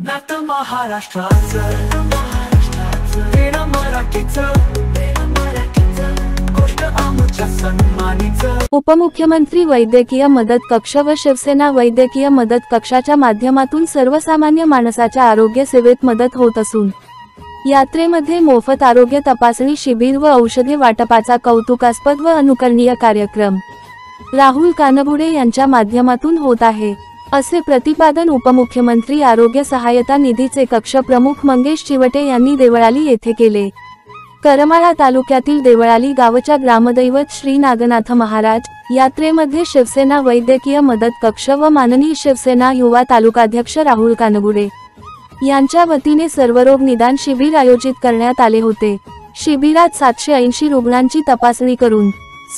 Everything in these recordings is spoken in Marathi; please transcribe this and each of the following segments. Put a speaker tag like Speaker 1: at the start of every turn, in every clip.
Speaker 1: नातं महाराष्ट्राचं वेणं मराठीचं गोष्ट आमच्या सन्मानीचं।
Speaker 2: उपमुख्यमंत्री वैद्यकीय मदत कक्ष व शिवसेना वैद्यकीय मदत कक्षाच्या माध्यमातून सर्वसामान्य माणसाच्या आरोग्य सेवेत मदत होत असून यात्रेमध्ये मोफत आरोग्य तपासणी शिबिर व औषधे वाटपाचा कौतुकास्पद व अनुकरणीय कार्यक्रम राहुल कानगुडे यांच्या माध्यमातून होत आहे, असे प्रतिपादन उपमुख्यमंत्री आरोग्य सहायता निधीचे कक्ष प्रमुख मंगेश चिवटे यांनी देवळाली येथे केले। करमाळा तालुक्यातील देवळाली गावच्या ग्रामदैवत श्री नागनाथ महाराज यात्रेमध्ये शिवसेना वैद्यकीय मदत कक्ष व माननीय शिवसेना युवा तालुकाध्यक्ष राहुल कानगुडे यांच्या वतीने सर्वरोग निदान शिबिर आयोजित करण्यात आले होते। शिबिरात 780 रुग्णांची तपासणी करून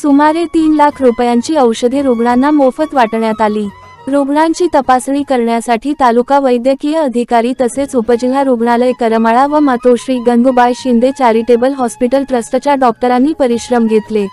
Speaker 2: सुमारे 3 लाख रुपयांची औषधे रुग्णांना मोफत वाटण्यात आली। रुग्णांची तपासणी करण्यासाठी तालुका वैद्यकीय अधिकारी तसेच उपजिल्हा रुग्णालय करमाळा व मातोश्री गंगूबाई शिंदे चॅरिटेबल हॉस्पिटल ट्रस्टच्या डॉक्टरांनी परिश्रम घेतले।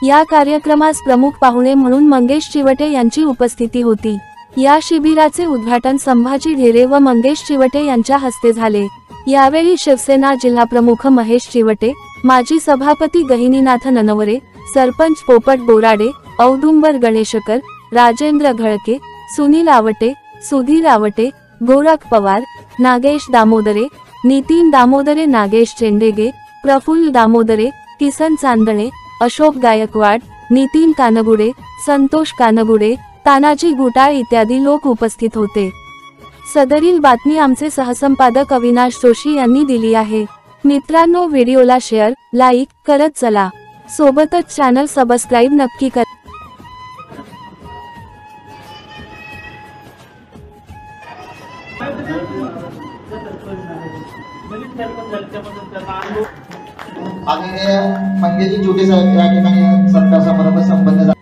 Speaker 2: या कार्यक्रमास प्रमुख पाहुणे म्हणून मंगेश चिवटे यांची उपस्थिती होती। या शिबिराचे उद्घाटन संभाजी ढेरे व मंगेश चिवटे यांच्या हस्ते झाले। यावेळी शिवसेना जिल्हा प्रमुख महेश चिवटे, माजी सभापती गहिनीनाथ ननवरे, सरपंच पोपट बोराडे, औदुंबर गणेशकर, राजेंद्र घळके, सुनील आवटे, सुधीर आवटे, गोरख पवार, नागेश दामोदरे, नितीन दामोदरे, नागेश चेंडेगे, प्रफुल्ल दामोदरे, किसन चांदणे, अशोक गायकवाड, नितीन कानगुडे, संतोष कानगुडे, तानाजी गुटाळ इत्यादी लोक उपस्थित होते। सदरील बातमी आमचे सहसंपादक अविनाश जोशी यांनी दिली आहे। मित्रांनो, व्हिडिओला शेअर, लाईक करत चला, सोबतच चॅनल सबस्क्राईब नक्की करा।
Speaker 3: आदरणीय मंगेशजी चिवटे साहेब या ठिकाणी सत्कार समारंभ संपन्न झाला।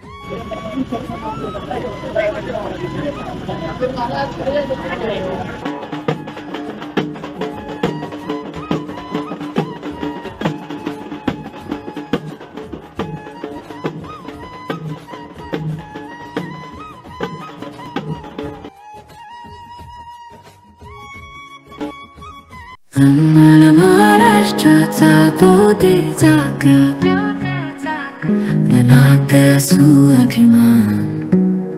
Speaker 4: महाराष्ट्राचा बोधेचा नातं सुअभिमान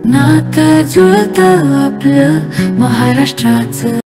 Speaker 4: नातं जुळतं आपलं महाराष्ट्राचं।